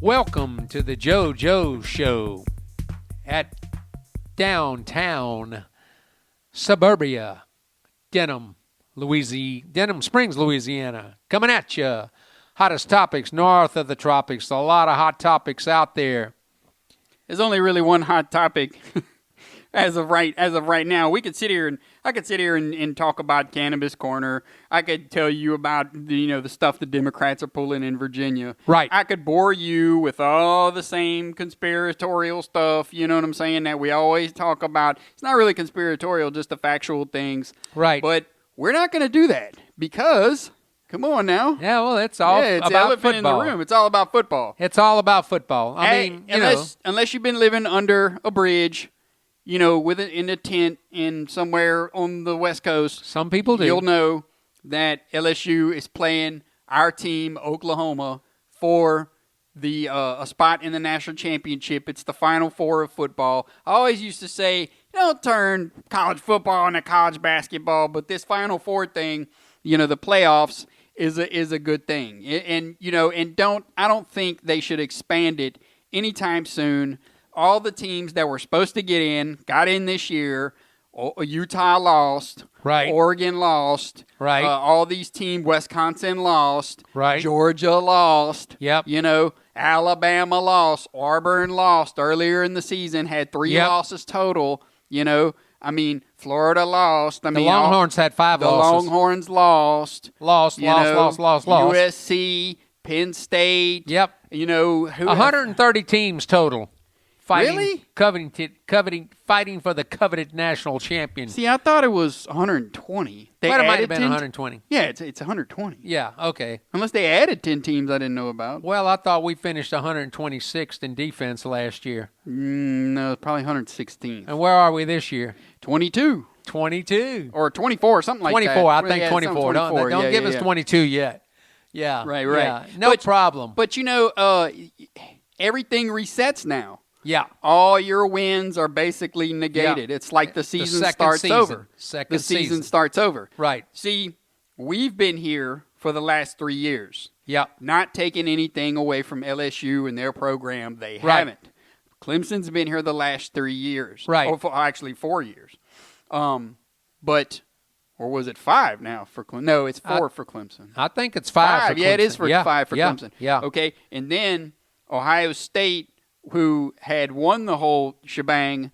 Welcome to the JoJo Show at downtown suburbia, Denham Springs, Louisiana. Coming at you. Hottest topics north of the tropics. A lot of hot topics out there. There's only really one hot topic as of right now. I could sit here and talk about Cannabis Corner. I could tell you about the stuff the Democrats are pulling in Virginia. Right. I could bore you with all the same conspiratorial stuff, you know what I'm saying, that we always talk about. It's not really conspiratorial, just the factual things. Right. But we're not going to do that because, come on now. Yeah, well, it's all it's about elephant football. in the room. It's all about football. It's all about football. Unless you've been living under a bridge, in a tent in somewhere on the West Coast. Some people do. You'll know that LSU is playing our team, Oklahoma, for the a spot in the national championship. It's the Final Four of football. I always used to say, don't turn college football into college basketball, but this Final Four thing, the playoffs is a good thing. And I don't think they should expand it anytime soon. All the teams that were supposed to get in got in this year. Utah lost. Right. Oregon lost. Right. All these teams, Wisconsin lost. Right. Georgia lost. Yep. Alabama lost. Auburn lost earlier in the season, had 3 losses total. Florida lost. The Longhorns had 5 losses. The Longhorns lost. Lost. USC, Penn State. Yep. Who 130 teams total. Really? Fighting for the coveted national champion. See, I thought it was 120. It might have been 120. Yeah, it's 120. Yeah, okay. Unless they added 10 teams I didn't know about. Well, I thought we finished 126th in defense last year. No, probably 116th. And where are we this year? 22. 22. Or 24, something like 24, that. 24, I think 24. Don't give us 22 yet. Yeah. Right. Yeah. No problem. But, everything resets now. Yeah. All your wins are basically negated. Yeah. It's like the season starts over. The season starts over. Right. See, we've been here for the last 3 years. Yeah. Not taking anything away from LSU and their program. They haven't. Clemson's been here the last 3 years. Right. Actually, 4 years. Or was it 5 now for Clemson? No, it's 4 for Clemson. I think it's 5 for Clemson. Yeah, it is 5 for Clemson. Yeah. Okay, and then Ohio State, who had won the whole shebang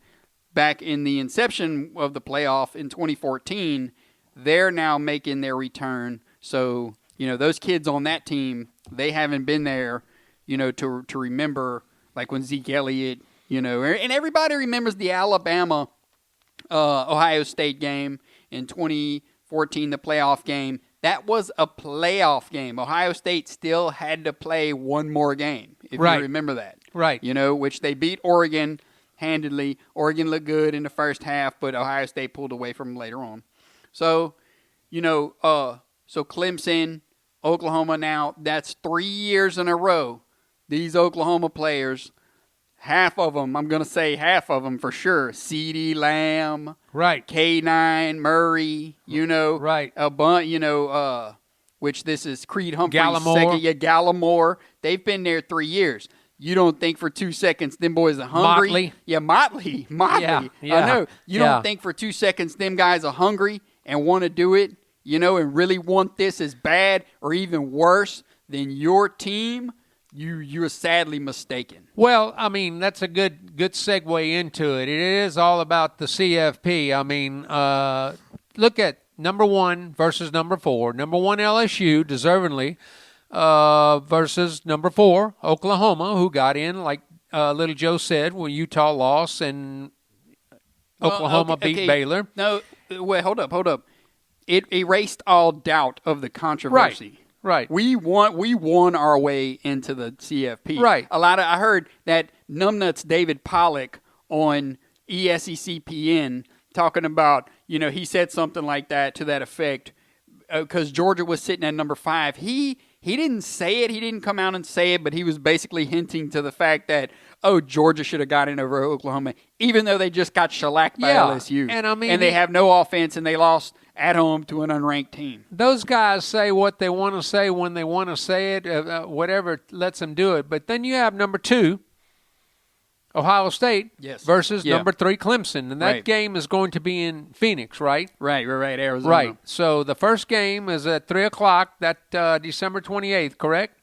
back in the inception of the playoff in 2014, they're now making their return. So, those kids on that team, they haven't been there, to remember, like when Zeke Elliott, and everybody remembers the Alabama Ohio State game in 2014, the playoff game. That was a playoff game. Ohio State still had to play one more game, if you remember that. Right. Which they beat Oregon handedly. Oregon looked good in the first half, but Ohio State pulled away from them later on. So, so Clemson, Oklahoma now, that's 3 years in a row. These Oklahoma players, half of them for sure. CeeDee Lamb. Right. K9, Murray, Right. A bunch, which this is Creed Humphrey's Gallimore. second. Yeah, Gallimore. They've been there 3 years. You don't think for 2 seconds them boys are hungry? Motley. Yeah, Motley. Yeah. I know. You don't think for 2 seconds them guys are hungry and want to do it, and really want this as bad or even worse than your team? You're sadly mistaken. Well, that's a good segue into it. It is all about the CFP. Look at number 1 versus number 4. Number 1 LSU, deservingly, versus number 4 Oklahoma, who got in, like Little Joe said, when Utah lost and Oklahoma beat Baylor. No, wait, hold up. It erased all doubt of the controversy. Right. We won our way into the CFP. Right. I heard that numbnuts David Pollock on ESECPN talking about, he said something like that to that effect because Georgia was sitting at number 5. He didn't say it. He didn't come out and say it, but he was basically hinting to the fact that, Georgia should have gotten over Oklahoma, even though they just got shellacked by LSU. And they have no offense, and they lost at home to an unranked team. Those guys say what they want to say when they want to say it, whatever lets them do it. But then you have number 2, Ohio State, Yes. versus Yeah. number 3, Clemson. And that Right. game is going to be in Phoenix, right? Right, Arizona. Right. So the first game is at 3 o'clock, that December 28th, correct?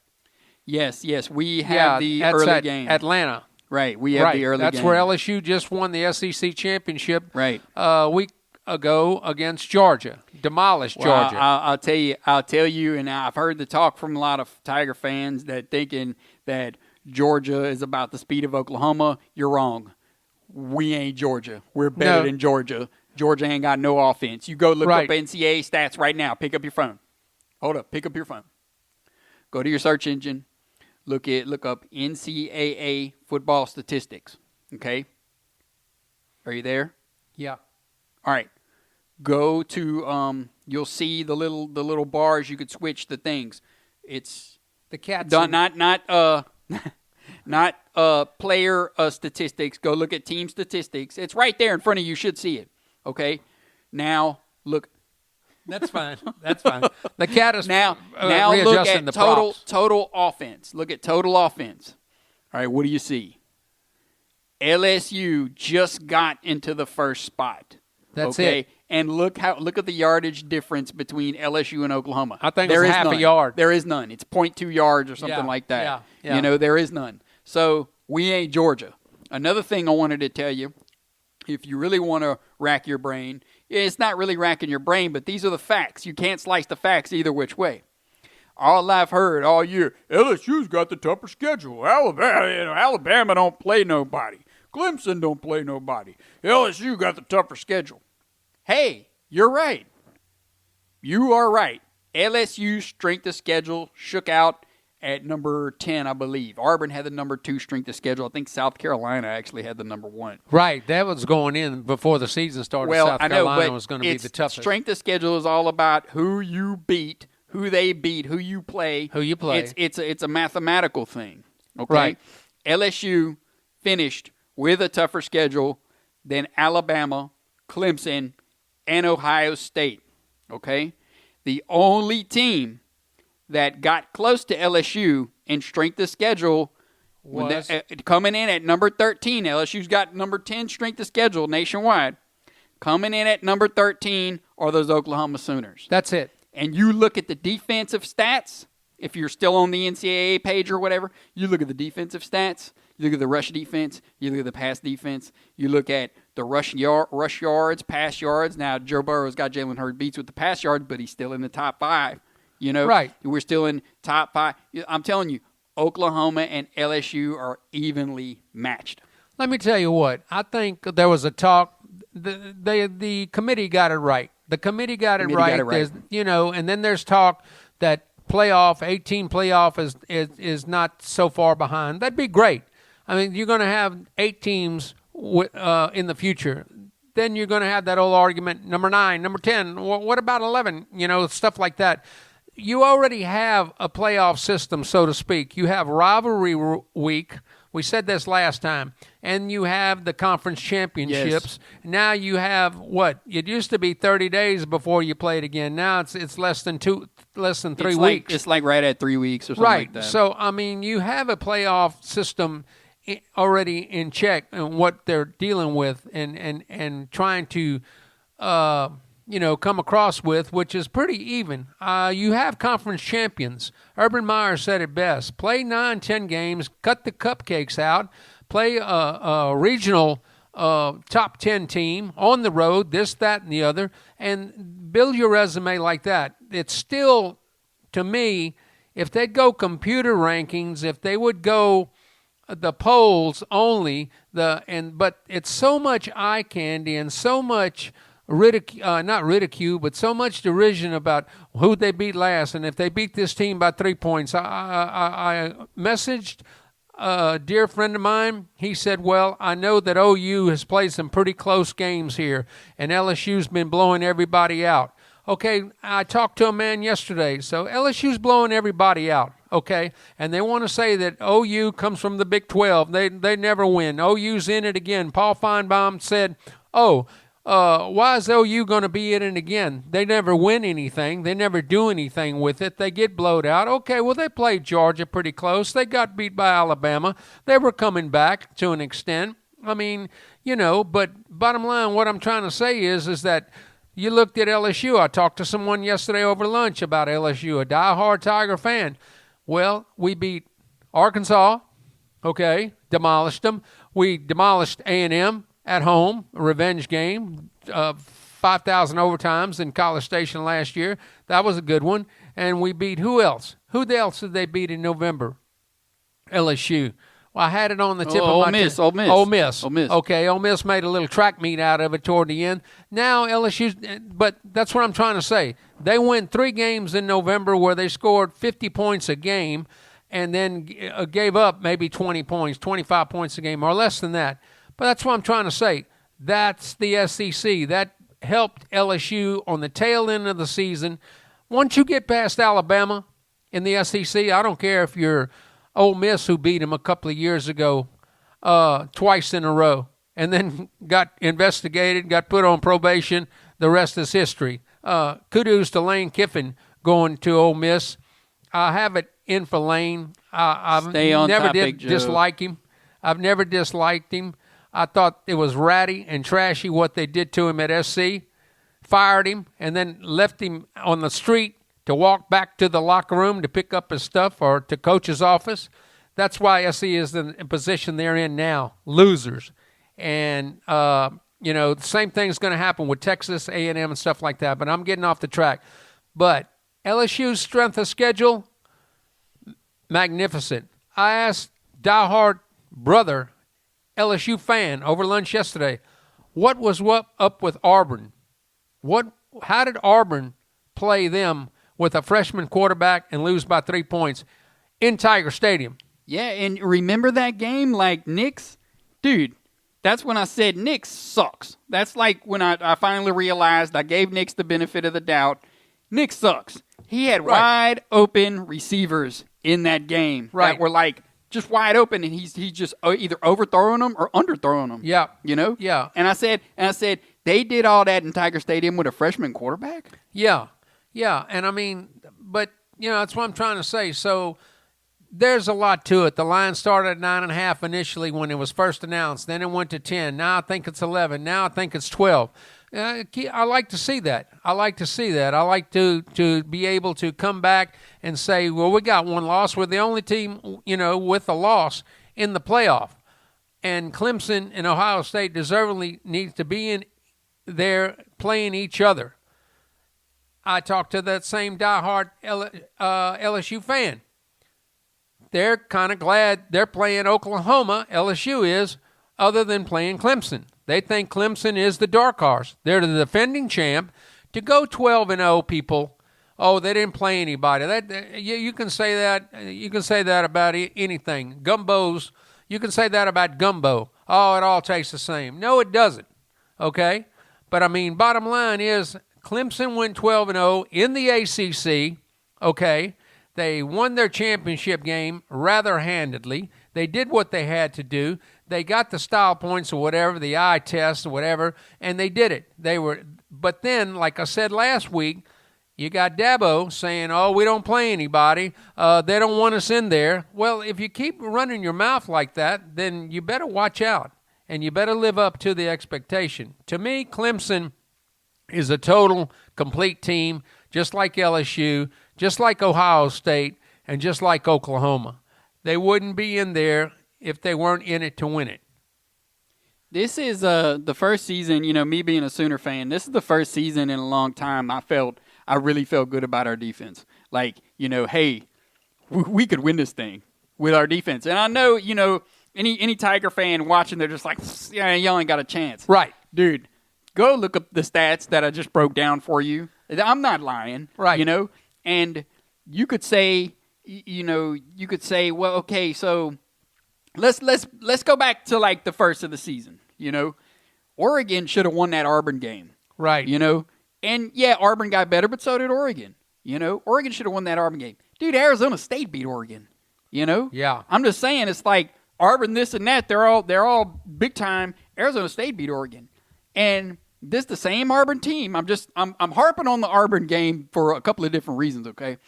Yes. We have the that's early at game. Atlanta. Right, we have the early That's game. where LSU just won the SEC championship Right. a week ago against Georgia. Demolished Well, Georgia. I'll tell you, and I've heard the talk from a lot of Tiger fans that thinking that Georgia is about the speed of Oklahoma. You're wrong. We ain't Georgia. We're better No. than Georgia. Georgia ain't got no offense. You go look Right. up NCAA stats right now. Pick up your phone. Hold up. Pick up your phone. Go to your search engine. Look up NCAA football statistics. Okay. Are you there? yeah. All right. Go to you'll see the little bars. You could switch the things. It's The Cats. not player statistics. Go look at team statistics. It's right there in front of you. You should see it. Okay. Now look. That's fine. That's fine. The Cat is Now look readjusting at the total props. offense. Look at total offense. All right. What do you see? LSU just got into the first spot. That's okay? it. And look at the yardage difference between LSU and Oklahoma. I think There it's is half a none. yard. There is none. It's 0.2 yards or something Yeah, like that. yeah. You know, there is none. So we ain't Georgia. Another thing I wanted to tell you, if you really want to rack your brain, it's not really racking your brain, but these are the facts. You can't slice the facts either which way. All I've heard all year, LSU's got the tougher schedule. Alabama don't play nobody. Clemson don't play nobody. LSU got the tougher schedule. Hey, you're right. You are right. LSU's strength of schedule shook out at number 10, I believe. Auburn had the number 2 strength of schedule. I think South Carolina actually had the number 1. Right. That was going in before the season started. Well, South I know, Carolina but was going to be the toughest. Strength of schedule is all about who you beat, who they beat, who you play. Who you play. It's a mathematical thing. Okay. Right. LSU finished with a tougher schedule than Alabama, Clemson, and Ohio State. Okay. The only team that got close to LSU in strength of schedule Was? coming in at number 13. LSU's got number 10 strength of schedule nationwide. Coming in at number 13 are those Oklahoma Sooners. That's it. And you look at the defensive stats, if you're still on the NCAA page or whatever, you look at the defensive stats, you look at the rush defense, you look at the pass defense, you look at the rush yards, pass yards. Now, Joe Burrow's got Jalen Hurts beats with the pass yards, but he's still in the top 5. You know, Right. We're still in top 5. I'm telling you, Oklahoma and LSU are evenly matched. Let me tell you what. I think there was a talk. The committee got it right. The committee got it right. There's, and then there's talk that 18 playoff is not so far behind. That'd be great. I mean, you're going to have 8 teams in the future. Then you're going to have that old argument, number 9, number 10. What about 11? Stuff like that. You already have a playoff system, so to speak. You have rivalry week. We said this last time. And you have the conference championships. Yes. Now you have what? It used to be 30 days before you played again. Now it's less than 3 weeks. It's like right at 3 weeks or something Right. like that. So, I mean, you have a playoff system already in check and what they're dealing with and trying to come across with, which is pretty even. You have conference champions. Urban Meyer said it best. Play 9-10 games, cut the cupcakes out, play a regional top 10 team on the road, this, that, and the other, and build your resume like that. It's still, to me, if they'd go computer rankings, if they would go the polls only, but it's so much eye candy and so much not ridicule, but so much derision about who they beat last, and if they beat this team by 3 points. I messaged a dear friend of mine. He said, well, I know that OU has played some pretty close games here, and LSU's been blowing everybody out. Okay, I talked to a man yesterday, so LSU's blowing everybody out, okay? And they want to say that OU comes from the Big 12. They never win. OU's in it again. Paul Feinbaum said, Why is OU going to be in it again? They never win anything. They never do anything with it. They get blowed out. Okay, well, they played Georgia pretty close. They got beat by Alabama. They were coming back to an extent. I mean, but bottom line, what I'm trying to say is that you looked at LSU. I talked to someone yesterday over lunch about LSU, a diehard Tiger fan. Well, we beat Arkansas, okay, demolished them. We demolished A&M at home, a revenge game, 5,000 overtimes in College Station last year. That was a good one. And we beat who else? Who else did they beat in November? LSU. Well, I had it on the tip of my tongue. Ole Miss. Okay, Ole Miss made a little track meet out of it toward the end. Now LSU, but that's what I'm trying to say. They went 3 games in November where they scored 50 points a game and then gave up maybe 20 points, 25 points a game, or less than that. But that's what I'm trying to say. That's the SEC. That helped LSU on the tail end of the season. Once you get past Alabama in the SEC, I don't care if you're Ole Miss, who beat them a couple of years ago twice in a row, and then got investigated, got put on probation. The rest is history. Kudos to Lane Kiffin going to Ole Miss. I have it in for Lane. I've never dislike him. I've never disliked him. I thought it was ratty and trashy what they did to him at SC. Fired him and then left him on the street to walk back to the locker room to pick up his stuff or to coach's office. That's why SC is in the position they're in now, losers. And, the same thing's going to happen with Texas, A&M, and stuff like that. But I'm getting off the track. But LSU's strength of schedule, magnificent. I asked diehard brother LSU fan over lunch yesterday, what was up with Auburn? How did Auburn play them with a freshman quarterback and lose by 3 points in Tiger Stadium? Yeah, and remember that game, like Nix? Dude, that's when I said Nix sucks. That's like when I finally realized I gave Nix the benefit of the doubt. Nix sucks. He had wide open receivers in that game that were like just wide open, and he's just either overthrowing them or underthrowing them. Yeah. Yeah. And I said they did all that in Tiger Stadium with a freshman quarterback? Yeah. Yeah. And I mean, but that's what I'm trying to say. So there's a lot to it. The line started at 9.5 initially when it was first announced. Then it went to 10. Now I think it's 11. Now I think it's 12. I like to see that. I like to be able to come back and say, well, we got one loss. We're the only team, with a loss in the playoff. And Clemson and Ohio State deservedly needs to be in there playing each other. I talked to that same diehard LSU fan. They're kind of glad they're playing Oklahoma, LSU is, other than playing Clemson. They think Clemson is the dark horse. They're the defending champ. To go 12-0, people, they didn't play anybody. You can say that. You can say that about anything. Gumbos, you can say that about gumbo. Oh, it all tastes the same. No, it doesn't. Okay? But, I mean, bottom line is Clemson went 12-0 in the ACC. Okay? They won their championship game rather handedly. They did what they had to do. They got the style points or whatever, the eye test or whatever, and they did it. But then, like I said last week, you got Dabo saying, we don't play anybody. They don't want us in there. Well, if you keep running your mouth like that, then you better watch out, and you better live up to the expectation. To me, Clemson is a total, complete team, just like LSU, just like Ohio State, and just like Oklahoma. They wouldn't be in there if they weren't in it to win it. This is the first season, me being a Sooner fan, this is the first season in a long time I really felt good about our defense. Like, hey, we could win this thing with our defense. And I know, any Tiger fan watching, they're just like, yeah, y'all ain't got a chance. Right. Dude, go look up the stats that I just broke down for you. I'm not lying. Right. And you could say, well, okay, so let's go back to like the first of the season. Oregon should have won that Auburn game. Right. And yeah, Auburn got better, but so did Oregon. Oregon should have won that Auburn game. Dude, Arizona State beat Oregon. Yeah. I'm just saying, it's like Auburn, this and that. They're all big time. Arizona State beat Oregon, and This the same Auburn team. I'm harping on the Auburn game for a couple of different reasons, okay?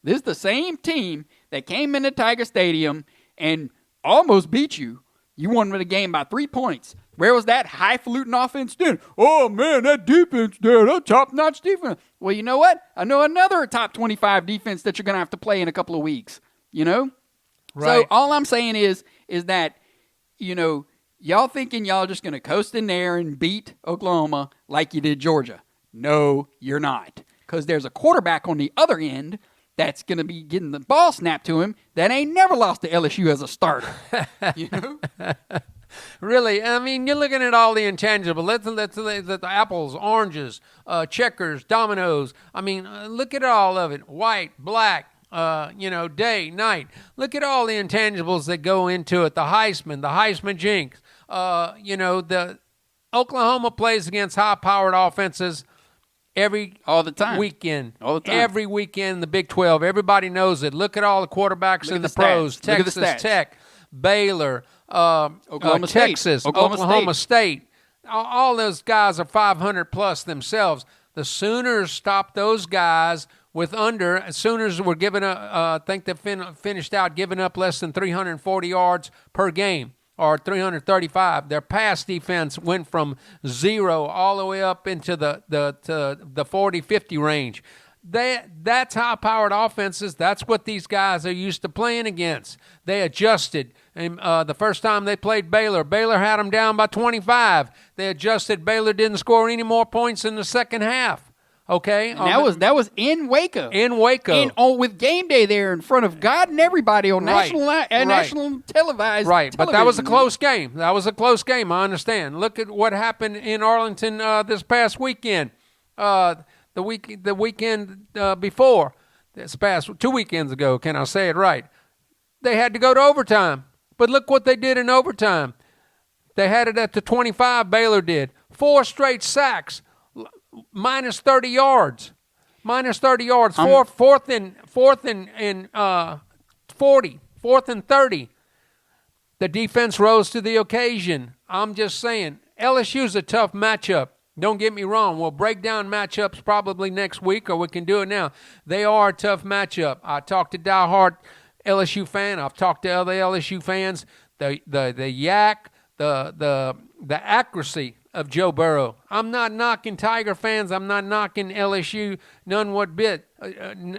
This is the same team that came into Tiger Stadium and almost beat you. You won the game by 3 points. Where was that highfalutin offense then? Oh, man, that defense there, that top-notch defense. Well, you know what? I know another top 25 defense that you're going to have to play in a couple of weeks, you know? Right. So all I'm saying is that, you know, y'all thinking y'all just going to coast in there and beat Oklahoma like you did Georgia. No, you're not. Because there's a quarterback on the other end that's going to be getting the ball snapped to him that ain't never lost to LSU as a starter. You know? Really, I mean, you're looking at all the intangible. Let's the apples, oranges, checkers, dominoes. I mean, look at all of it. White, black, day, night. Look at all the intangibles that go into it. The Heisman jinx. The Oklahoma plays against high-powered offenses all the time, weekend. All the time. Every weekend in the Big 12. Everybody knows it. Look at all the quarterbacks in the pros. Texas Tech, Baylor, Oklahoma Texas, State. Oklahoma State. All those guys are 500 plus themselves. The Sooners stopped those guys with under. Sooners were giving I think they finished out giving up less than 340 yards per game, or 335. Their pass defense went from 0 all the way up into the 40-50 range. That's high-powered offenses. That's what these guys are used to playing against. They adjusted. And the first time they played Baylor had them down by 25. They adjusted. Baylor didn't score any more points in the second half. Okay, and that was in Waco. With game day there in front of God and everybody on national televised. Right, but that was a television. close game. I understand. Look at what happened in Arlington this past weekend. The weekend before, this past 2 weekends ago. Can I say it right? They had to go to overtime. But look what they did in overtime. They had it at the 25. Baylor did 4 straight sacks. Minus 30 yards. Fourth and 40. Fourth and 30. The defense rose to the occasion. I'm just saying, LSU's a tough matchup. Don't get me wrong. We'll break down matchups probably next week, or we can do it now. They are a tough matchup. I talked to diehard LSU fan. I've talked to other LSU fans. The yak, the accuracy of Joe Burrow. I'm not knocking Tiger fans. I'm not knocking LSU none what bit.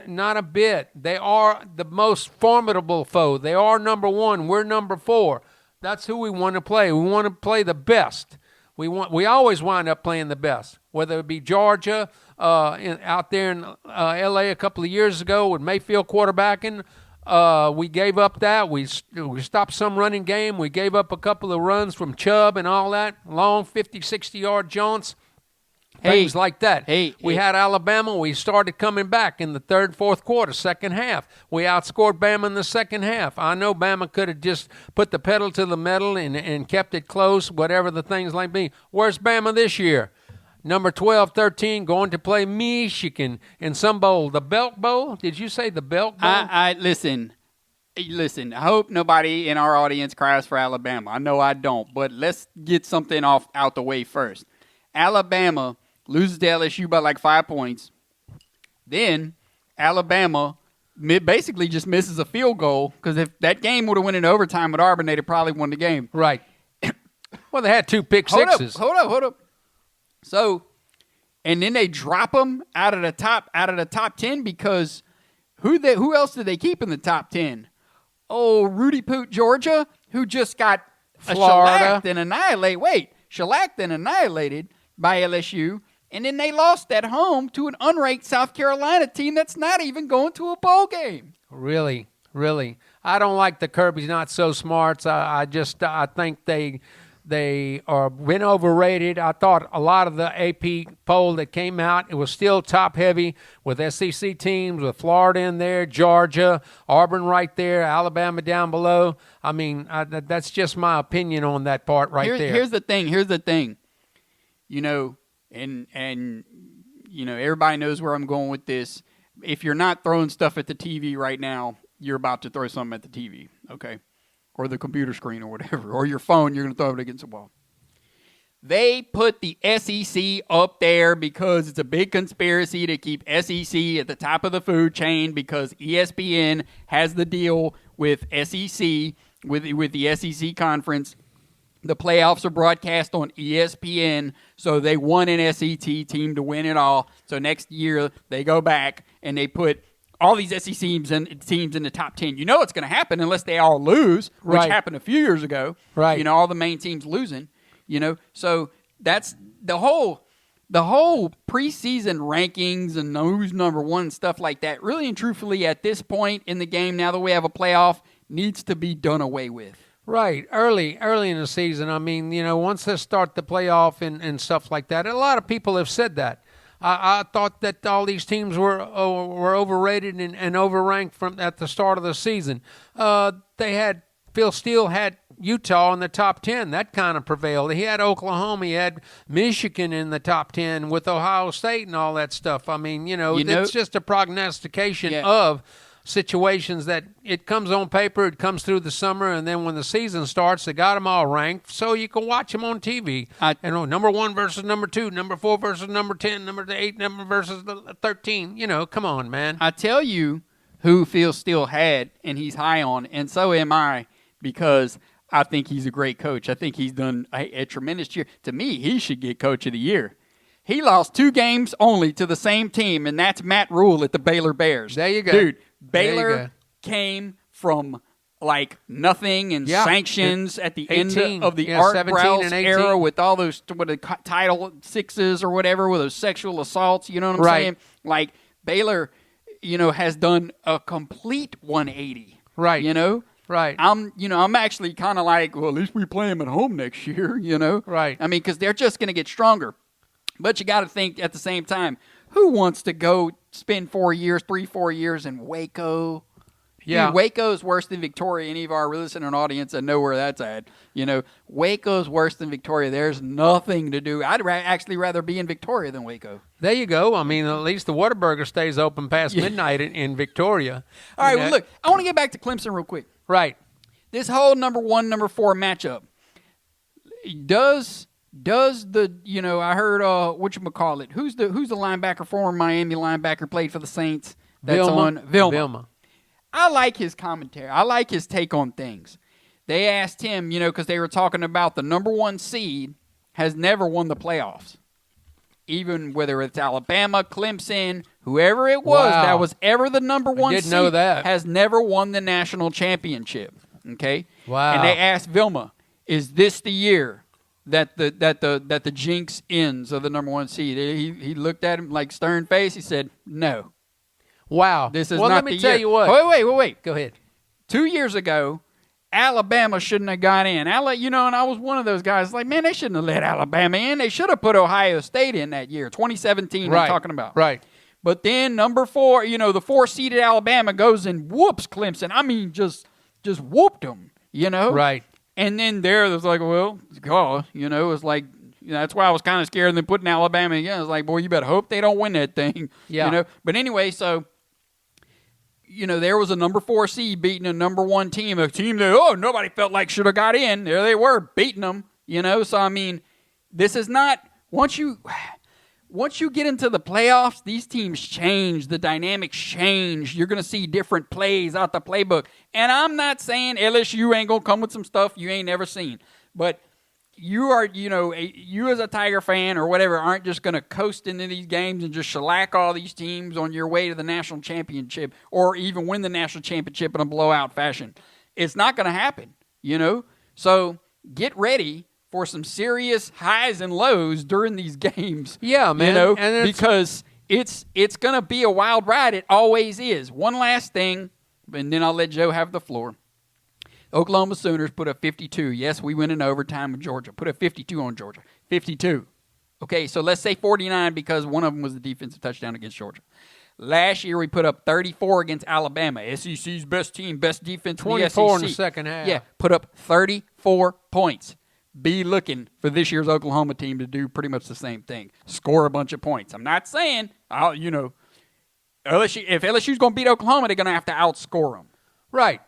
Not a bit. They are the most formidable foe. They are number 1. We're number 4. That's who we want to play. We want to play the best. We always wind up playing the best, whether it be Georgia out there in L.A. a couple of years ago with Mayfield quarterbacking. We gave up that. We stopped some running game. We gave up a couple of runs from Chubb and all that, long 50, 60-yard jaunts, things like that. We had Alabama. We started coming back in the third, fourth quarter, second half. We outscored Bama in the second half. I know Bama could have just put the pedal to the metal and kept it close, whatever the things might be. Where's Bama this year? Number 12, 13, going to play Michigan in some bowl. The Belk Bowl? Did you say the Belk Bowl? Listen. I hope nobody in our audience cries for Alabama. I know I don't, but let's get something out the way first. Alabama loses to LSU by like 5 points. Then Alabama basically just misses a field goal, because if that game would have went into overtime with Auburn, they'd have probably won the game. Right. Well, they had 2 pick sixes. Hold up. So, and then they drop them out of the top 10, because who else did they keep in the top 10? Oh, Rudy Poot, Georgia, who just got shellacked and annihilated by LSU, and then they lost at home to an unranked South Carolina team that's not even going to a bowl game. Really? I don't like the Kirby's not so smarts. I think they are been overrated. I thought a lot of the AP poll that came out, it was still top heavy with SEC teams, with Florida in there, Georgia, Auburn right there, Alabama down below. I mean, that's just my opinion on that part there. Here's the thing. You know, and you know, everybody knows where I'm going with this. If you're not throwing stuff at the TV right now, you're about to throw something at the TV, okay? Or the computer screen or whatever, or your phone, you're going to throw it against the wall. They put the SEC up there because it's a big conspiracy to keep SEC at the top of the food chain because ESPN has the deal with SEC, with the SEC conference. The playoffs are broadcast on ESPN, so they want an SEC team to win it all. So next year they go back and they put all these SEC teams in the top 10. You know it's going to happen unless they all lose, which Right. happened a few years ago. Right. You know, all the main teams losing. You know, so that's the whole preseason rankings and who's number one and stuff like that. Really and truthfully, at this point in the game, now that we have a playoff, needs to be done away with. Right, early in the season. I mean, you know, once they start the playoff and stuff like that, a lot of people have said that. I thought that all these teams were overrated and overranked from at the start of the season. Phil Steele had Utah in the top 10. That kind of prevailed. He had Oklahoma. He had Michigan in the top 10 with Ohio State and all that stuff. I mean, it's just a prognostication of situations that it comes on paper, it comes through the summer, and then when the season starts, they got them all ranked so you can watch them on TV. Number 1 versus number 2, number 4 versus number 10, number 8 number versus 13. Come on, man. I tell you who Phil Steele had, and he's high on, and so am I, because I think he's a great coach. I think he's done a tremendous year. To me, he should get Coach of the Year. He lost 2 games only to the same team, and that's Matt Rule at the Baylor Bears. There you go. Dude, Baylor came from like nothing and sanctions at the 18, end of the Art 17 Browse and 18. era with all those Title VIs or whatever with those sexual assaults. You know what I'm saying? Like Baylor, has done a complete 180. Right. Right. I'm actually kind of like, well, at least we play them at home next year, Right. I mean, because they're just going to get stronger. But you got to think at the same time, who wants to go spend 4 years in Waco? Yeah. Dude, Waco's worse than Victoria. Any of our listening audience that know where that's at. Waco's worse than Victoria. There's nothing to do. I'd actually rather be in Victoria than Waco. There you go. I mean, at least the Whataburger stays open past midnight in Victoria. All right, well, look, I want to get back to Clemson real quick. Right. This whole number 1, number 4 matchup, does the, I heard, whatchamacallit, who's the linebacker, former Miami linebacker, played for the Saints? That's Vilma. I like his commentary. I like his take on things. They asked him, because they were talking about the number 1 seed has never won the playoffs. Even whether it's Alabama, Clemson, whoever it was that was ever the number 1 seed know that. has never won the national championship. Okay? Wow. And they asked Vilma, is this the year that the jinx ends of the number 1 seed? He looked at him like stern face. He said, no. Wow. This is well, not let me the tell year. you what. Wait. Go ahead. 2 years ago, Alabama shouldn't have got in. And I was one of those guys like, man, they shouldn't have let Alabama in. They should have put Ohio State in that year, 2017 Right. I'm talking about. Right. But then number 4, the 4-seeded Alabama goes and whoops Clemson. I mean, just whooped them, Right. And then there was like, well, it's like, that's why I was kind of scared of them putting Alabama again. I was like, boy, you better hope they don't win that thing. Yeah. But anyway, so, there was a number 4 seed beating a number 1 team, a team that, nobody felt like should have got in. There they were, beating them, So, I mean, this is not, once you get into the playoffs, these teams change. The dynamics change. You're going to see different plays out the playbook. And I'm not saying LSU ain't going to come with some stuff you ain't never seen. But you are, you as a Tiger fan or whatever aren't just going to coast into these games and just shellac all these teams on your way to the national championship or even win the national championship in a blowout fashion. It's not going to happen, So get ready for some serious highs and lows during these games. Yeah, man. Because it's going to be a wild ride. It always is. One last thing, and then I'll let Joe have the floor. Oklahoma Sooners put up 52. Yes, we went in overtime with Georgia. Put up 52 on Georgia. 52. Okay, so let's say 49 because one of them was the defensive touchdown against Georgia. Last year we put up 34 against Alabama. SEC's best team, best defense in the SEC. 24 in the second half. Yeah, put up 34 points. Be looking for this year's Oklahoma team to do pretty much the same thing. Score a bunch of points. I'm not saying, LSU, if LSU's going to beat Oklahoma, they're going to have to outscore them. Right.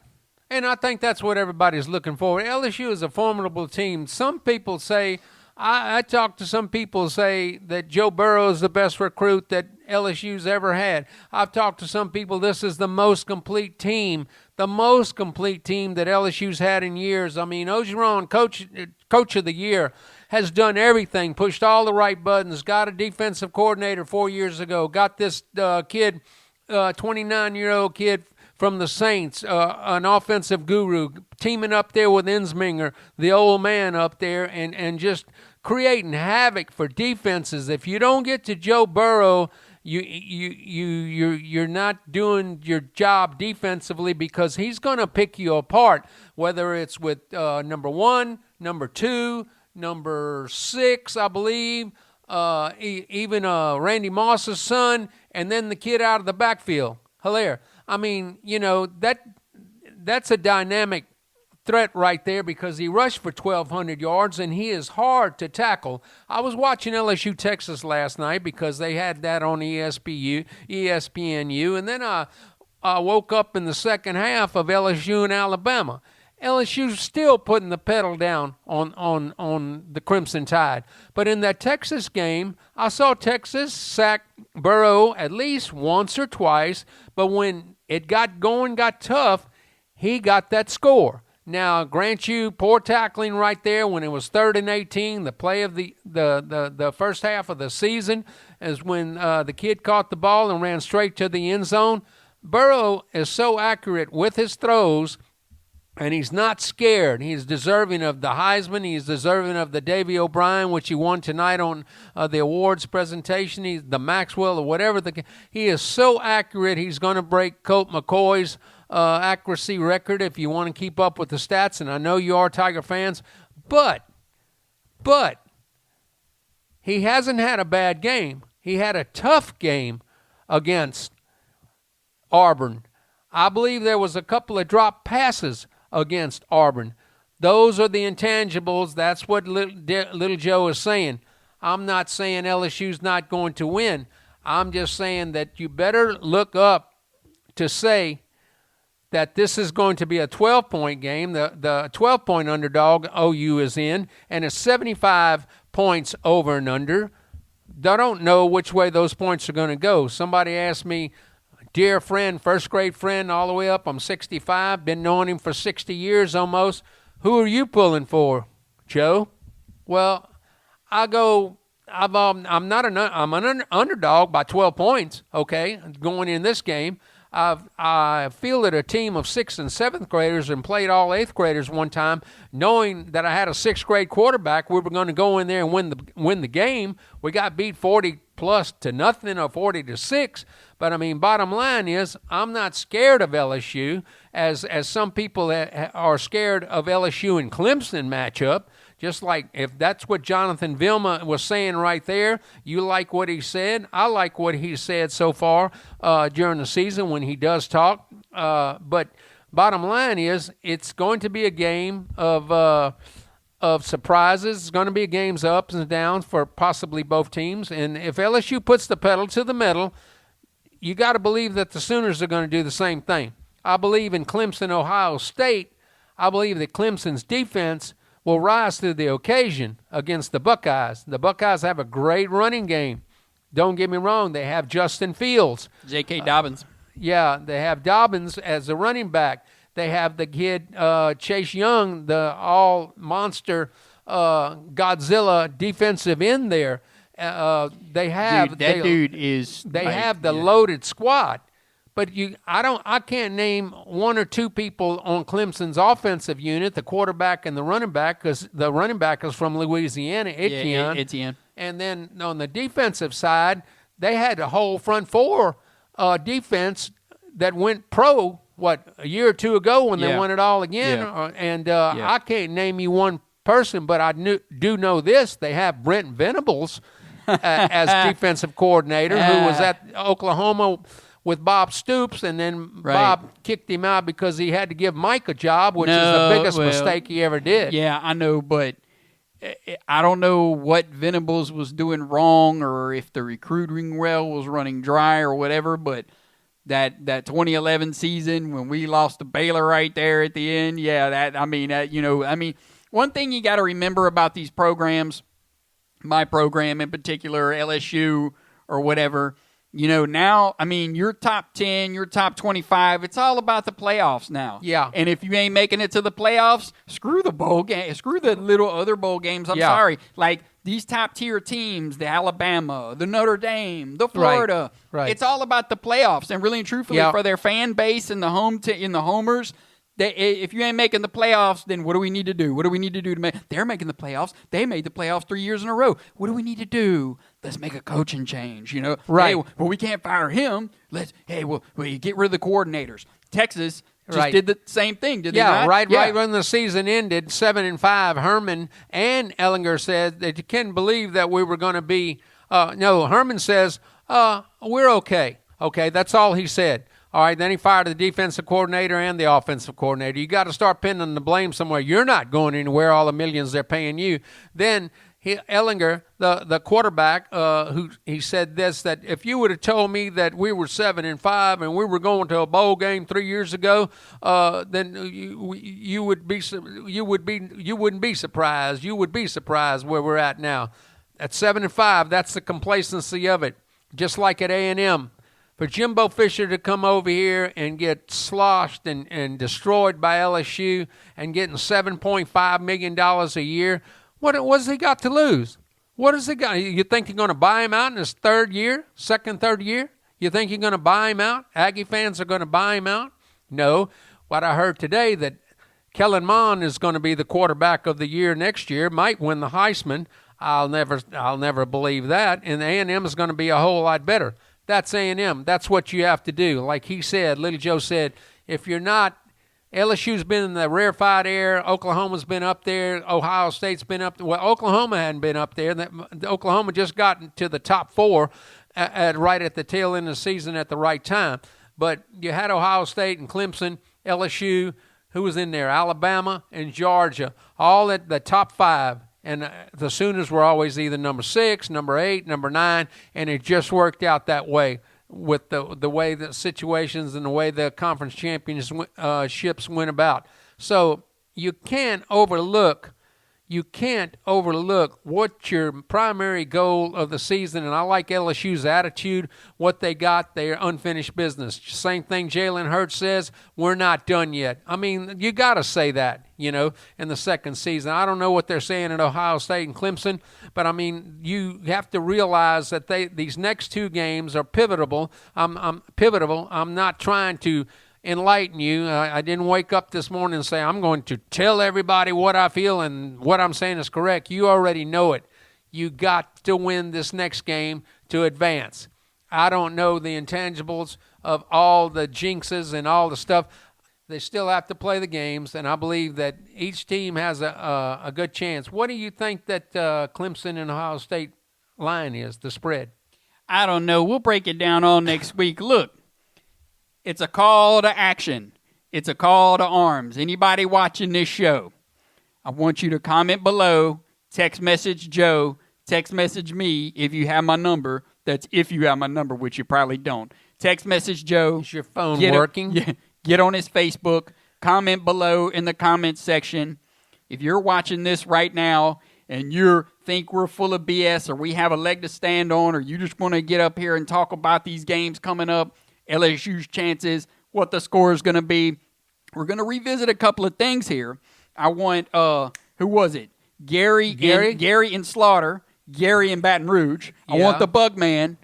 And I think that's what everybody's looking for. LSU is a formidable team. Some people say, I talked to some people say that Joe Burrow is the best recruit that LSU's ever had. I've talked to some people, this is the most complete team that LSU's had in years. I mean, Orgeron, coach of the year, has done everything, pushed all the right buttons, got a defensive coordinator 4 years ago, got this kid, 29-year-old kid from the Saints, an offensive guru, teaming up there with Ensminger, the old man up there, and just creating havoc for defenses. If you don't get to Joe Burrow, you're not doing your job defensively, because he's going to pick you apart, whether it's with number 1, number 2, number 6, I believe, even Randy Moss's son, and then the kid out of the backfield, Hilaire. I mean, that's a dynamic threat right there, because he rushed for 1,200 yards, and he is hard to tackle. I was watching LSU Texas last night because they had that on ESPNU, and then I woke up in the second half of LSU and Alabama. LSU's still putting the pedal down on the Crimson Tide. But in that Texas game, I saw Texas sack Burrow at least once or twice, but when it got tough, he got that score. Now, grant you, poor tackling right there when it was 3rd and 18, the play of the first half of the season, is when the kid caught the ball and ran straight to the end zone. Burrow is so accurate with his throws, and he's not scared. He's deserving of the Heisman. He's deserving of the Davy O'Brien, which he won tonight on the awards presentation. He's the Maxwell or whatever. He is so accurate, he's going to break Colt McCoy's accuracy record if you want to keep up with the stats, and I know you are Tiger fans, but he hasn't had a bad game. He had a tough game against Auburn. I believe there was a couple of drop passes against Auburn. Those are the intangibles. That's what little Joe is saying. I'm not saying LSU's not going to win. I'm just saying that you better look up to say that this is going to be a 12-point game. The 12-point underdog OU is in, and it's 75 points over and under. I don't know which way those points are going to go. Somebody asked me, dear friend, first-grade friend, all the way up, I'm 65, been knowing him for 60 years almost. Who are you pulling for, Joe? Well, I'm an underdog by 12 points, okay, going in this game. I fielded a team of 6th and 7th graders and played all 8th graders one time, knowing that I had a 6th grade quarterback. We were going to go in there and win the game. We got beat 40+ to nothing or 40-6. But I mean, bottom line is, I'm not scared of LSU as some people are scared of LSU and Clemson matchup. Just like if that's what Jonathan Vilma was saying right there, you like what he said. I like what he said so far during the season when he does talk. But bottom line is, it's going to be a game of surprises. It's going to be a game of ups and downs for possibly both teams. And if LSU puts the pedal to the metal, you got to believe that the Sooners are going to do the same thing. I believe in Clemson, Ohio State. I believe that Clemson's defense will rise to the occasion against the Buckeyes. The Buckeyes have a great running game. Don't get me wrong, they have Justin Fields. J.K. Dobbins. They have Dobbins as a running back. They have the kid Chase Young, the all-monster Godzilla defensive end there. They have the loaded squad. But I can't name one or two people on Clemson's offensive unit, the quarterback and the running back, because the running back is from Louisiana, Etienne. Yeah, Etienne. And then on the defensive side, they had a whole front four defense that went pro, a year or two ago when they won it all again. Yeah. I can't name you one person, but I do know this. They have Brent Venables as defensive coordinator, who was at Oklahoma with Bob Stoops, and then Bob kicked him out because he had to give Mike a job, which is the biggest mistake he ever did. Yeah, I know, but I don't know what Venables was doing wrong or if the recruiting well was running dry or whatever, but that 2011 season when we lost to Baylor right there at the end, one thing you got to remember about these programs, my program in particular, LSU or whatever. Now, I mean, you're top 10, you're top 25. It's all about the playoffs now. Yeah. And if you ain't making it to the playoffs, screw the bowl game. Screw the little other bowl games. I'm sorry. Like, these top-tier teams, the Alabama, the Notre Dame, the Florida. Right. It's all about the playoffs. And really and truthfully, for their fan base and the homers, if you ain't making the playoffs, then what do we need to do? What do we need to do to make? They're making the playoffs. They made the playoffs 3 years in a row. What do we need to do? Let's make a coaching change. Right? Hey, well, we can't fire him. You get rid of the coordinators. Texas just did the same thing. Did they not? Right when the season ended, 7-5. Herman and Ellinger said that you couldn't believe that we were going to be. No, Herman says we're okay. Okay, that's all he said. All right, then he fired the defensive coordinator and the offensive coordinator. You got to start pinning the blame somewhere. You're not going anywhere, all the millions they're paying you. Then Ellinger, the quarterback, he said this, that if you would have told me that we were 7-5 and we were going to a bowl game 3 years ago, then you wouldn't be surprised. You would be surprised where we're at now. At 7-5, that's the complacency of it. Just like at A&M. For Jimbo Fisher to come over here and get sloshed and destroyed by LSU and getting $7.5 million a year, what has he got to lose? What has he got? You think you're going to buy him out in his third year? You think you're going to buy him out? Aggie fans are going to buy him out? No. What I heard today, that Kellen Mond is going to be the quarterback of the year next year, might win the Heisman. I'll never believe that. And A&M is going to be a whole lot better. That's A&M. That's what you have to do. Like he said, Little Joe said, if you're not, LSU's been in the rarefied air. Oklahoma's been up there. Ohio State's been up there. Well, Oklahoma hadn't been up there. Oklahoma just got to the top four right at the tail end of the season at the right time. But you had Ohio State and Clemson, LSU, who was in there, Alabama and Georgia, all at the top five. And the Sooners were always either number 6, number 8, number 9, and it just worked out that way with the way the situations and the way the conference championships went about. So you can't overlook what your primary goal of the season, and I like LSU's attitude, what they got, their unfinished business. Same thing Jalen Hurts says, we're not done yet. I mean, you got to say that, in the second season. I don't know what they're saying at Ohio State and Clemson, but I mean, you have to realize that these next two games are pivotal. I'm not trying to enlighten you. I didn't wake up this morning and say, I'm going to tell everybody what I feel and what I'm saying is correct. You already know it. You got to win this next game to advance. I don't know the intangibles of all the jinxes and all the stuff. They still have to play the games, and I believe that each team has a good chance. What do you think that Clemson and Ohio State line is, the spread? I don't know. We'll break it down all next week. Look. It's a call to action. It's a call to arms. Anybody watching this show, I want you to comment below, text message Joe, text message me if you have my number. That's if you have my number, which you probably don't. Text message Joe. Is your phone working? Get on his Facebook. Comment below in the comments section. If you're watching this right now and you think we're full of BS or we have a leg to stand on or you just want to get up here and talk about these games coming up, LSU's chances, what the score is going to be. We're going to revisit a couple of things here. I want, who was it? Gary and Slaughter, Gary and Baton Rouge. Yeah. I want the Bugman.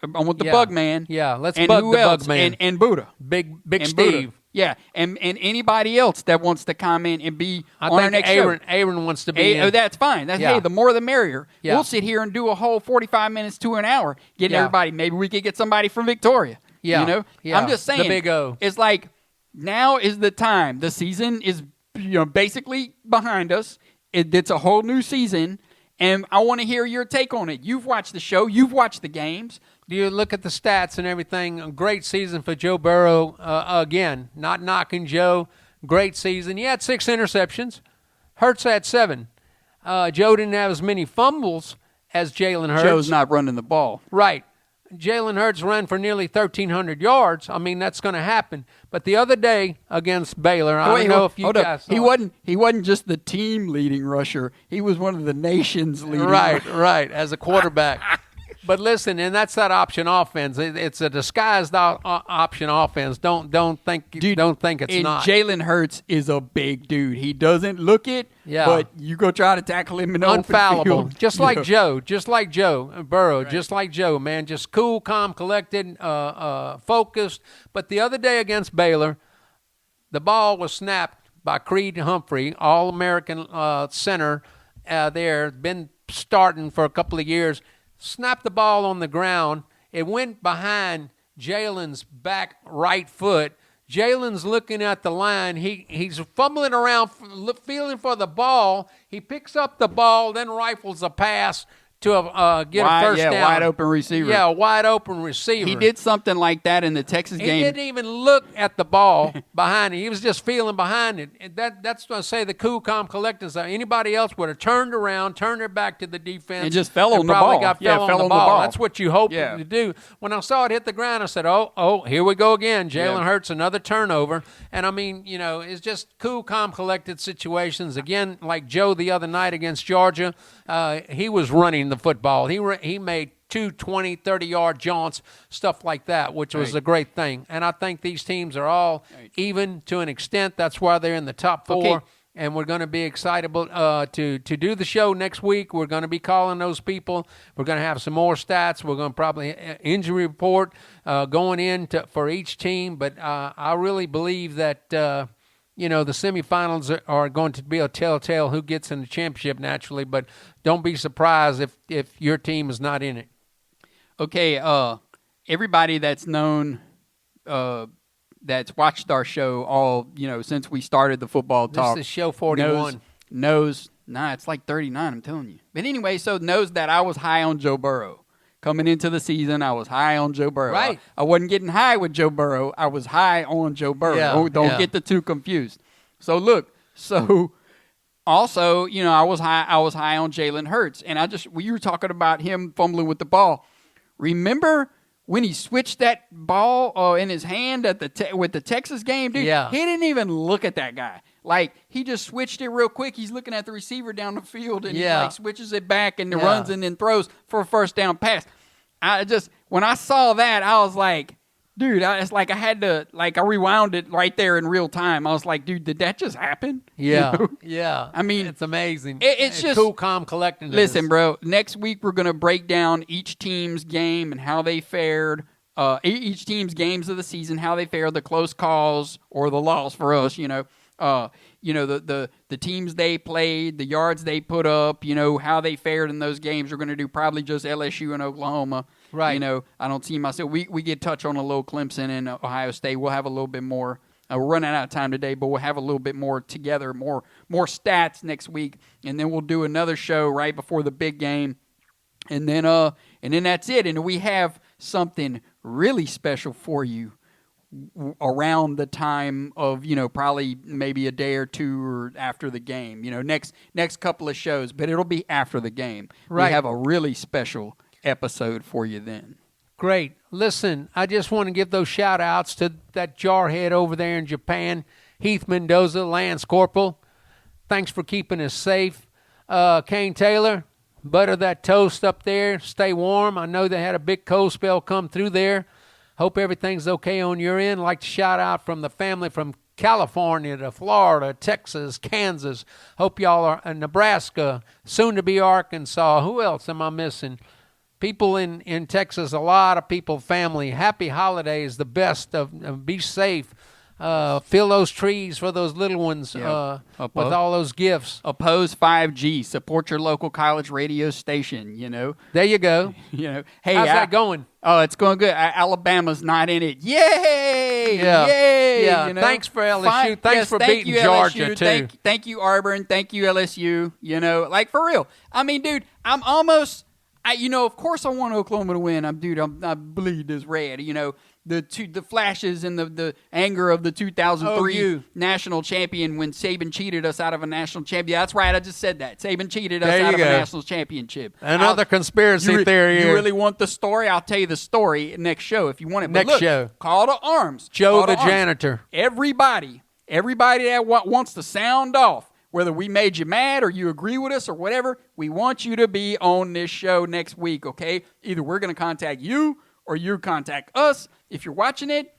Bugman. Yeah, let's and bug who the else? Bugman. And Buddha. Big and Steve. Buddha. Yeah, and anybody else that wants to comment and be on our next show. Aaron wants to be in. Oh, that's fine. Hey, the more the merrier. Yeah. We'll sit here and do a whole 45 minutes to an hour, getting everybody. Maybe we could get somebody from Victoria. Yeah. Yeah. I'm just saying. The Big O. It's like now is the time. The season is basically behind us. It's a whole new season, and I want to hear your take on it. You've watched the show. You've watched the games. Do you look at the stats and everything? A great season for Joe Burrow. Again, not knocking Joe. Great season. He had 6 interceptions. Hurts had 7. Joe didn't have as many fumbles as Jalen Hurts. Joe's not running the ball. Right. Jalen Hurts ran for nearly 1,300 yards. I mean, that's going to happen. But the other day against Baylor, I don't know if you guys saw it. He wasn't just the team leading rusher. He was one of the nation's leading Right, as a quarterback. But listen, and that's that option offense. It's a disguised option offense. Don't think it's not. Jalen Hurts is a big dude. He doesn't look it, Yeah. but you go try to tackle him in the open Unfallible, field. just like Joe Burrow, just like Joe, man, just cool, calm, collected, focused. But the other day against Baylor, the ball was snapped by Creed Humphrey, All-American center there, been starting for a couple of years. Snapped the ball on the ground. It went behind Jalen's back right foot. Jalen's looking at the line. He's fumbling around, feeling for the ball. He picks up the ball, then rifles a pass to get a first down. Wide open receiver. Yeah, a wide open receiver. He did something like that in the Texas game. He didn't even look at the ball behind it. He was just feeling behind it. And that's what I say the cool, calm, collected. Anybody else would have turned around, turned their back to the defense. And just fell on the probably ball. Fell on the ball. That's what you hope Yeah. to do. When I saw it hit the ground, I said, oh, here we go again. Jalen Hurts, another turnover. And, I mean, it's just cool, calm, collected situations. Again, like Joe the other night against Georgia, he was running the football. He made 20, 30-yard jaunts, stuff like that, which was a great thing. And I think these teams are all even to an extent. That's why they're in the top four. Okay. And we're going to be excited to do the show next week. We're going to be calling those people. We're going to have some more stats. We're going to probably injury report going in for each team. But I really believe that the semifinals are going to be a telltale who gets in the championship naturally, but don't be surprised if your team is not in it. Okay, everybody that's known, that's watched our show all, since we started the football talk. This is show 41. Knows, it's like 39, I'm telling you. But anyway, so knows that I was high on Joe Burrow. Coming into the season, I was high on Joe Burrow. Right. I wasn't getting high with Joe Burrow. I was high on Joe Burrow. Yeah, Don't get the two confused. So look, also, I was high on Jalen Hurts, and you were talking about him fumbling with the ball. Remember when he switched that ball in his hand with the Texas game, dude? Yeah. He didn't even look at that guy. Like, he just switched it real quick. He's looking at the receiver down the field, and he switches it back and runs and then throws for a first down pass. When I saw that, I was like, dude, I rewound it right there in real time. I was like, dude, did that just happen? Yeah, yeah. I mean, it's amazing. It's just cool, calm, collecting. Listen, bro, next week we're going to break down each team's game and how they fared. Each team's games of the season, how they fared, the close calls or the loss for us, the teams they played, the yards they put up, how they fared in those games. We're going to do probably just LSU and Oklahoma. Right. I don't see myself. We get touch on a little Clemson and Ohio State. We'll have a little bit more. We're running out of time today, but we'll have a little bit more together, more stats next week, and then we'll do another show right before the big game, and then that's it. And we have something really special for you around the time of probably maybe a day or two or after the game. Next couple of shows, but it'll be after the game. Right. We have a really special episode for you then. Great. Listen, I just want to give those shout-outs to that jarhead over there in Japan, Heath Mendoza, Lance Corporal. Thanks for keeping us safe. Kane Taylor, butter that toast up there. Stay warm. I know they had a big cold spell come through there. Hope everything's okay on your end. I'd like to shout out from the family from California to Florida, Texas, Kansas. Hope y'all are in Nebraska, soon to be Arkansas. Who else am I missing? People in Texas, a lot of people, family. Happy holidays, the best of be safe. Fill those trees for those little ones with all those gifts. Oppose 5G. Support your local college radio station, There you go. Hey, how's that going? Oh, it's going good. Alabama's not in it. Yay! Yeah. Yay! Yeah. Thanks for LSU. Thanks for beating Georgia, LSU. too. Thank you, Auburn. Thank you, LSU. Like, for real. I mean, dude, I'm almost... of course I want Oklahoma to win. I bleed this red, the flashes and the anger of the 2003 OU. national champion when Saban cheated us out of a national championship. That's right, I just said that. Saban cheated us There you out of a go. national championship. Another conspiracy theory You here. really want the story? I'll tell you the story next show if you want it. But Next look, show. Call to arms. Joe Call to the arms. janitor. Everybody that wants to sound off, whether we made you mad or you agree with us or whatever, we want you to be on this show next week, okay? Either we're going to contact you or you contact us if you're watching it.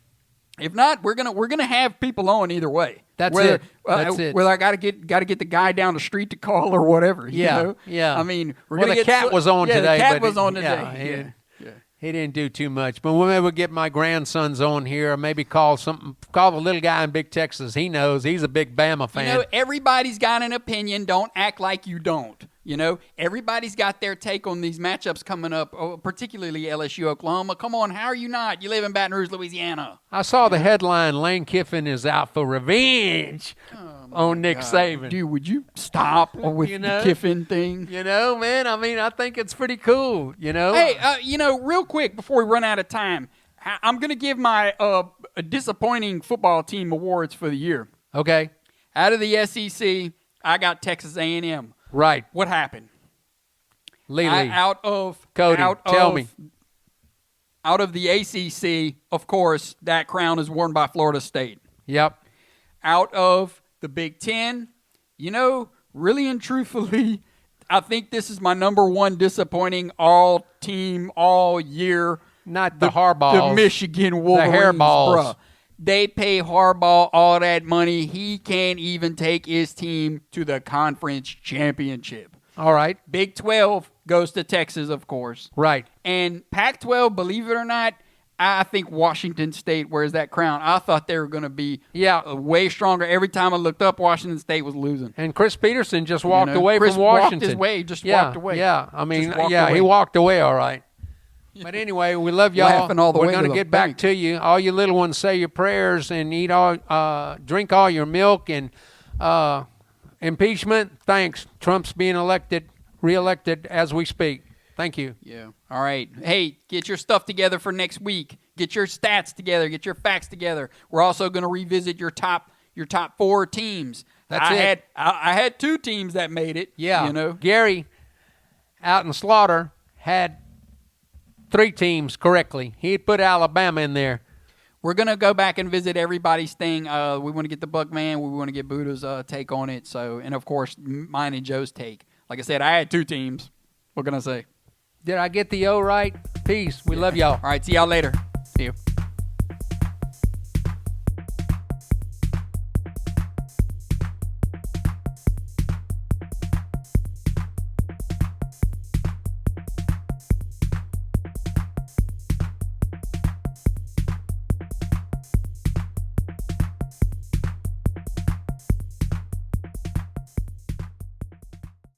If not, we're gonna have people on either way. That's whether, it. That's it. Whether I got to get the guy down the street to call or whatever. Yeah, You know? yeah. I mean, we're Well, gonna the get cat was on today. The cat but was on yeah, today. he- He didn't do too much, but maybe we'll get my grandsons on here, or maybe call the little guy in Big Texas. He knows he's a big Bama fan. You know, everybody's got an opinion. Don't act like you don't. You know, everybody's got their take on these matchups coming up, particularly LSU, Oklahoma. Come on, how are you not? You live in Baton Rouge, Louisiana. I saw the headline: Lane Kiffin is out for revenge on Nick Saban. Dude, would you stop with You know? the Kiffin thing? You know, man. I mean, I think it's pretty cool. You know. Hey, real quick before we run out of time, I'm going to give my disappointing football team awards for the year. Okay. Out of the SEC, I got Texas A&M. Right. What happened? Lily. Cody, tell me. Out of the ACC, of course, that crown is worn by Florida State. Yep. Out of the Big Ten, really and truthfully, I think this is my number one disappointing all team all year. Not the Harbaughs. The Michigan Wolverines, hairballs. bruh. They pay Harbaugh all that money. He can't even take his team to the conference championship. All right. Big 12 goes to Texas, of course. Right. And Pac-12, believe it or not, I think Washington State wears that crown. I thought they were going to be way stronger. Every time I looked up, Washington State was losing. And Chris Peterson just walked away Chris from Washington. walked his way, walked away. Yeah, I mean, Just walked away. he walked away all right. But anyway, we love y'all. Laughing all the We're way to gonna the get back bank. to you. All you little ones, say your prayers and drink all your milk. And impeachment, thanks. Trump's being reelected as we speak. Thank you. Yeah. All right. Hey, get your stuff together for next week. Get your stats together. Get your facts together. We're also going to revisit your top 4 teams. That's it. I had 2 teams that made it. Yeah. Gary out in Slaughter had 3 teams correctly. He put Alabama in there. We're going to go back and visit everybody's thing. We want to get the Buckman. We want to get Buddha's take on it. So, and of course, mine and Joe's take. Like I said, I had 2 teams. What can I say? Did I get the O right? Peace. We love y'all. All right. See y'all later. See you.